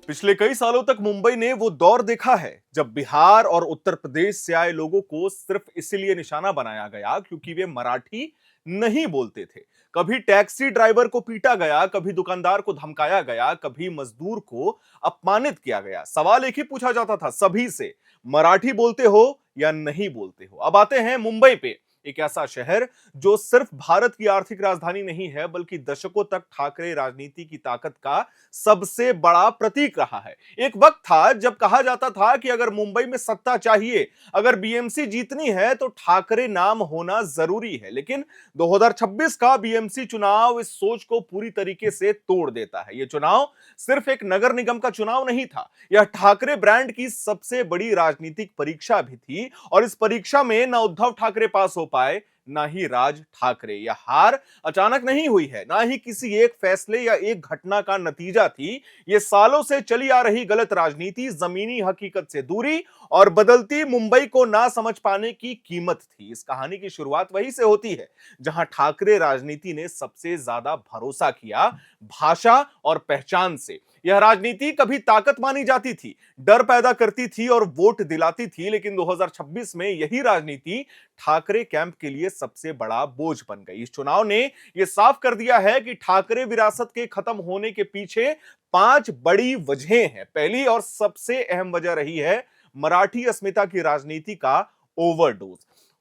पिछले कई सालों तक मुंबई ने वो दौर देखा है जब बिहार और उत्तर प्रदेश से आए लोगों को सिर्फ इसलिए निशाना बनाया गया क्योंकि वे मराठी नहीं बोलते थे। कभी टैक्सी ड्राइवर को पीटा गया, कभी दुकानदार को धमकाया गया, कभी मजदूर को अपमानित किया गया। सवाल एक ही पूछा जाता था सभी से, मराठी बोलते हो या नहीं बोलते हो। अब आते हैं मुंबई पे, एक ऐसा शहर जो सिर्फ भारत की आर्थिक राजधानी नहीं है बल्कि दशकों तक ठाकरे राजनीति की ताकत का सबसे बड़ा प्रतीक रहा है। एक वक्त था जब कहा जाता था कि अगर मुंबई में सत्ता चाहिए, अगर बीएमसी जीतनी है तो ठाकरे नाम होना जरूरी है। लेकिन 2026 का बीएमसी चुनाव इस सोच को पूरी तरीके से तोड़ देता है। यह चुनाव सिर्फ एक नगर निगम का चुनाव नहीं था, यह ठाकरे ब्रांड की सबसे बड़ी राजनीतिक परीक्षा भी थी। और इस परीक्षा में ना उद्धव ठाकरे पास हो पाए, ना ही राज ठाकरे। यह हार अचानक नहीं हुई है, ना ही किसी एक फैसले या एक घटना का नतीजा थी। यह सालों से चली आ रही गलत राजनीति, जमीनी हकीकत से दूरी और बदलती मुंबई को ना समझ पाने की कीमत थी। इस कहानी की शुरुआत वहीं से होती है जहां ठाकरे राजनीति ने सबसे ज्यादा भरोसा किया, भाषा और पहचान से। यह राजनीति कभी ताकत मानी जाती थी, डर पैदा करती थी और वोट दिलाती थी, लेकिन 2026 में यही राजनीति ठाकरे कैंप के लिए सबसे बड़ा बोझ बन गई। इस चुनाव ने यह साफ कर दिया है कि ठाकरे विरासत के खत्म होने के पीछे 5 बड़ी वजहें हैं। पहली और सबसे अहम वजह रही है मराठी अस्मिता की राजनीति का ओवरडोज।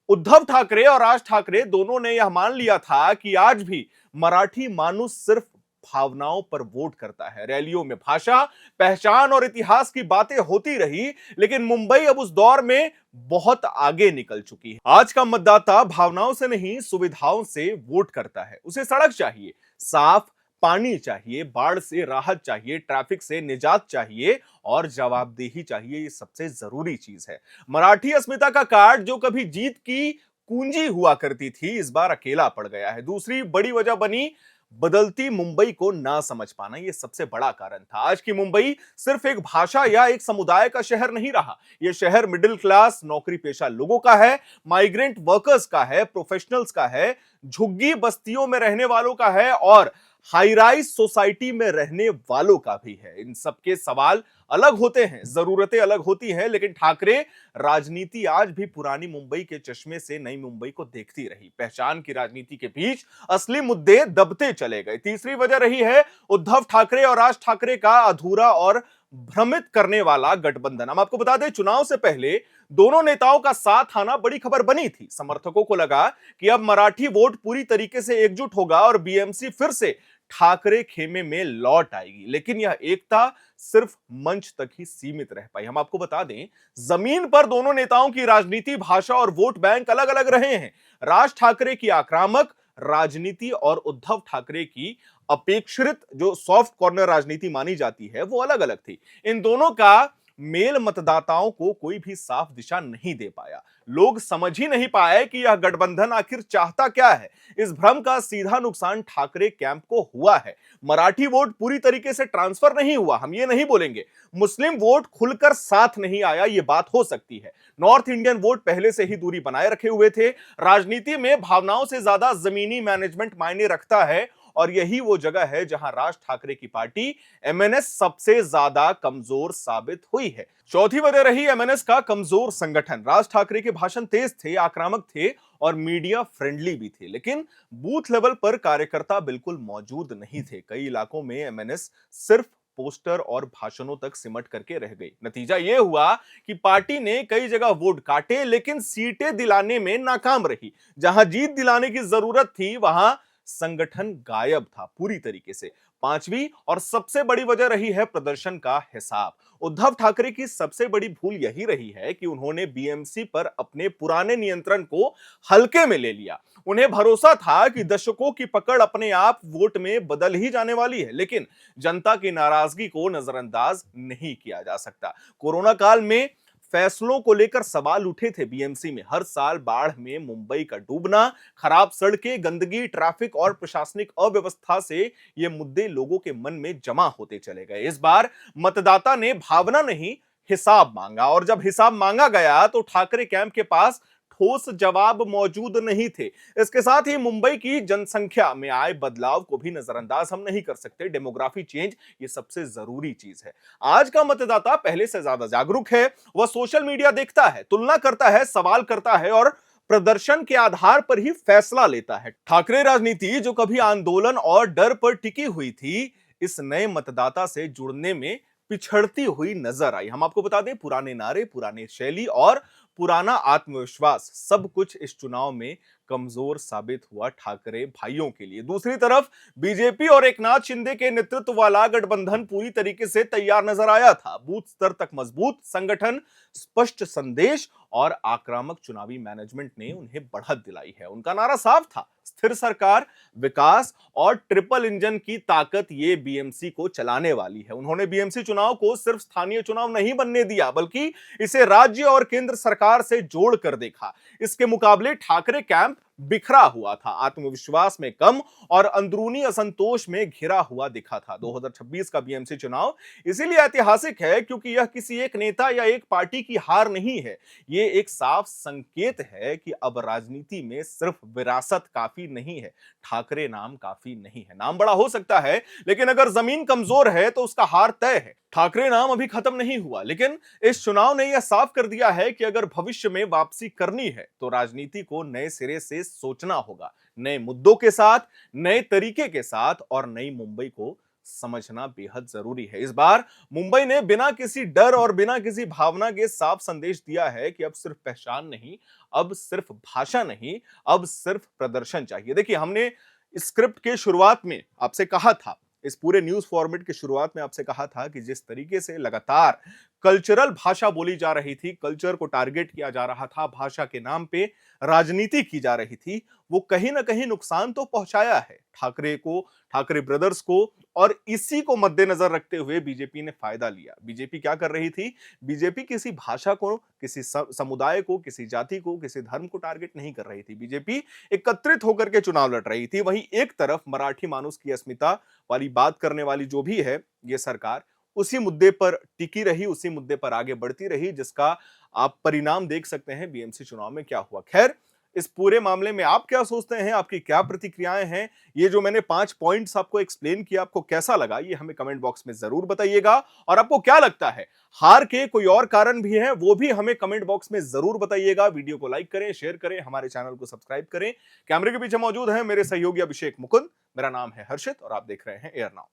उद्धव ठाकरे और राज ठाकरे दोनों ने यह मान लिया था कि आज भी मराठी मानुस सिर्फ भावनाओं पर वोट करता है। रैलियों में भाषा, पहचान और इतिहास की बातें होती रही, लेकिन मुंबई अब उस दौर में बहुत आगे निकल चुकी है। आज का मतदाता भावनाओं से नहीं, सुविधाओं से वोट करता है। उसे सड़क चाहिए, साफ पानी चाहिए, बाढ़ से राहत चाहिए, ट्रैफिक से निजात चाहिए और जवाबदेही चाहिए। ये सबसे जरूरी चीज है। मराठी अस्मिता का कार्ड जो कभी जीत की कुंजी हुआ करती थी, इस बार अकेला पड़ गया है। दूसरी बड़ी वजह बनी बदलती मुंबई को ना समझ पाना। यह सबसे बड़ा कारण था। आज की मुंबई सिर्फ एक भाषा या एक समुदाय का शहर नहीं रहा। यह शहर मिडिल क्लास, नौकरी पेशा लोगों का है, माइग्रेंट वर्कर्स का है, प्रोफेशनल्स का है, झुग्गी बस्तियों में रहने वालों का है और हाई राइज सोसाइटी में रहने वालों का भी है। इन सबके सवाल अलग होते हैं, जरूरतें अलग होती हैं, लेकिन ठाकरे राजनीति आज भी पुरानी मुंबई के चश्मे से नई मुंबई को देखती रही। पहचान की राजनीति के बीच असली मुद्दे दबते चले गए। तीसरी वजह रही है उद्धव ठाकरे और राज ठाकरे का अधूरा और भ्रमित करने वाला गठबंधन। हम आपको बता दें, चुनाव से पहले दोनों नेताओं का साथ आना बड़ी खबर बनी थी। समर्थकों को लगा कि अब मराठी वोट पूरी तरीके से एकजुट होगा और बीएमसी फिर से ठाकरे खेमे में लौट आएगी। लेकिन यह एकता सिर्फ मंच तक ही सीमित रह पाई। हम आपको बता दें, जमीन पर दोनों नेताओं की राजनीति, भाषा और वोट बैंक अलग अलग रहे हैं। राज ठाकरे की आक्रामक राजनीति और उद्धव ठाकरे की अपेक्षित जो सॉफ्ट कॉर्नर राजनीति मानी जाती है, वो अलग अलग थी। इन दोनों का मेल मतदाताओं को कोई भी साफ दिशा नहीं दे पाया। लोग समझ ही नहीं पाए कि यह गठबंधन आखिर चाहता क्या है। इस भ्रम का सीधा नुकसान ठाकरे कैंप को हुआ है। मराठी वोट पूरी तरीके से ट्रांसफर नहीं हुआ, हम ये नहीं बोलेंगे। मुस्लिम वोट खुलकर साथ नहीं आया, ये बात हो सकती है। नॉर्थ इंडियन वोट पहले से ही दूरी बनाए रखे हुए थे। राजनीति में भावनाओं से ज्यादा जमीनी मैनेजमेंट मायने रखता है और यही वो जगह है जहां राज ठाकरे की पार्टी एमएनएस सबसे ज्यादा कमजोर साबित हुई है। चौथी वजह रही एमएनएस का कमजोर संगठन। राज ठाकरे के भाषण तेज थे, आक्रामक थे और मीडिया फ्रेंडली भी थे, लेकिन बूथ लेवल पर कार्यकर्ता बिल्कुल मौजूद नहीं थे। कई इलाकों में एमएनएस सिर्फ पोस्टर और भाषणों तक सिमट करके रह गई। नतीजा यह हुआ कि पार्टी ने कई जगह वोट काटे, लेकिन सीटें दिलाने में नाकाम रही। जहां जीत दिलाने की जरूरत थी, वहां संगठन गायब था पूरी तरीके से। पांचवी और सबसे बड़ी वजह रही है प्रदर्शन का हिसाब। उद्धव ठाकरे की सबसे बड़ी भूल यही रही है कि उन्होंने बीएमसी पर अपने पुराने नियंत्रण को हल्के में ले लिया। उन्हें भरोसा था कि दशकों की पकड़ अपने आप वोट में बदल ही जाने वाली है, लेकिन जनता की नाराजगी को नजरअंदाज नहीं किया जा सकता। कोरोना काल में फैसलों को लेकर सवाल उठे थे बीएमसी में। हर साल बाढ़ में मुंबई का डूबना, खराब सड़कें, गंदगी, ट्रैफिक और प्रशासनिक अव्यवस्था से ये मुद्दे लोगों के मन में जमा होते चले गए। इस बार मतदाता ने भावना नहीं, हिसाब मांगा और जब हिसाब मांगा गया तो ठाकरे कैंप के पास ठोस जवाब मौजूद नहीं थे। इसके साथ ही मुंबई की जनसंख्या में आए बदलाव को भी नजरअंदाज हम नहीं कर सकते। डेमोग्राफी चेंज ये सबसे जरूरी चीज है। आज का मतदाता पहले से ज्यादा जागरूक है। वह सोशल मीडिया देखता है, तुलना करता है, सवाल करता है और प्रदर्शन के आधार पर ही फैसला लेता है। ठाकरे राजनीति जो कभी आंदोलन और डर पर टिकी हुई थी, इस नए मतदाता से जुड़ने में पिछड़ती हुई नजर आई। हम आपको बता दें, पुराने नारे, पुराने शैली और पुराना आत्मविश्वास सब कुछ इस चुनाव में कमजोर साबित हुआ ठाकरे भाइयों के लिए। दूसरी तरफ बीजेपी और एकनाथ शिंदे के नेतृत्व वाला गठबंधन पूरी तरीके से तैयार नजर आया था। बूथ स्तर तक मजबूत संगठन, स्पष्ट संदेश और आक्रामक चुनावी मैनेजमेंट ने उन्हें बढ़त दिलाई है। उनका नारा साफ था, स्थिर सरकार, विकास और ट्रिपल इंजन की ताकत ये बीएमसी को चलाने वाली है। उन्होंने बीएमसी चुनाव को सिर्फ स्थानीय चुनाव नहीं बनने दिया, बल्कि इसे राज्य और केंद्र सरकार से जोड़कर देखा। इसके मुकाबले ठाकरे कैंप बिखरा हुआ था, आत्मविश्वास में कम और अंदरूनी असंतोष में घिरा हुआ दिखा था। 2026 का बीएमसी चुनाव इसीलिए ऐतिहासिक है क्योंकि यह किसी एक नेता या एक पार्टी की हार नहीं है। यह एक साफ संकेत है कि अब राजनीति में सिर्फ विरासत काफी नहीं है, ठाकरे नाम काफी नहीं है। नाम बड़ा हो सकता है, लेकिन अगर जमीन कमजोर है तो उसका हार तय है। ठाकरे नाम अभी खत्म नहीं हुआ, लेकिन इस चुनाव ने यह साफ कर दिया है कि अगर भविष्य में वापसी करनी है तो राजनीति को नए सिरे से सोचना होगा, नए मुद्दों के साथ, नए तरीके के साथ और नई मुंबई को समझना बेहद जरूरी है। इस बार मुंबई ने बिना किसी डर और बिना किसी भावना के साफ संदेश दिया है कि अब सिर्फ पहचान नहीं, अब सिर्फ भाषा नहीं, अब सिर्फ प्रदर्शन चाहिए। देखिए, हमने स्क्रिप्ट के शुरुआत में आपसे कहा था, इस पूरे न्यूज फॉर्मेट की शुरुआत में आपसे कहा था कि जिस तरीके से लगातार कल्चरल भाषा बोली जा रही थी, कल्चर को टारगेट किया जा रहा था, भाषा के नाम पे राजनीति की जा रही थी, वो कहीं ना कहीं नुकसान तो पहुंचाया है ठाकरे को, ठाकरे ब्रदर्स को। और इसी को मद्देनजर रखते हुए बीजेपी ने फायदा लिया। बीजेपी क्या कर रही थी? बीजेपी किसी भाषा को, किसी समुदाय को, किसी जाति को, किसी धर्म को टारगेट नहीं कर रही थी। बीजेपी एकत्रित होकर के चुनाव लड़ रही थी। वहीं एक तरफ मराठी मानुस की अस्मिता वाली बात करने वाली जो भी है ये सरकार, उसी मुद्दे पर टिकी रही, उसी मुद्दे पर आगे बढ़ती रही, जिसका आप परिणाम देख सकते हैं बीएमसी चुनाव में क्या हुआ। खैर, इस पूरे मामले में आप क्या सोचते हैं, आपकी क्या प्रतिक्रियाएं हैं? ये जो मैंने 5 पॉइंट्स आपको एक्सप्लेन किया, आपको कैसा लगा ये हमें कमेंट बॉक्स में जरूर बताइएगा। और आपको क्या लगता है, हार के कोई और कारण भी हैं, वो भी हमें कमेंट बॉक्स में जरूर बताइएगा। वीडियो को लाइक करें, शेयर करें, हमारे चैनल को सब्सक्राइब करें। कैमरे के पीछे मौजूद है मेरे सहयोगी अभिषेक मुकुंद, मेरा नाम है हर्षित और आप देख रहे हैं एयर नाउ।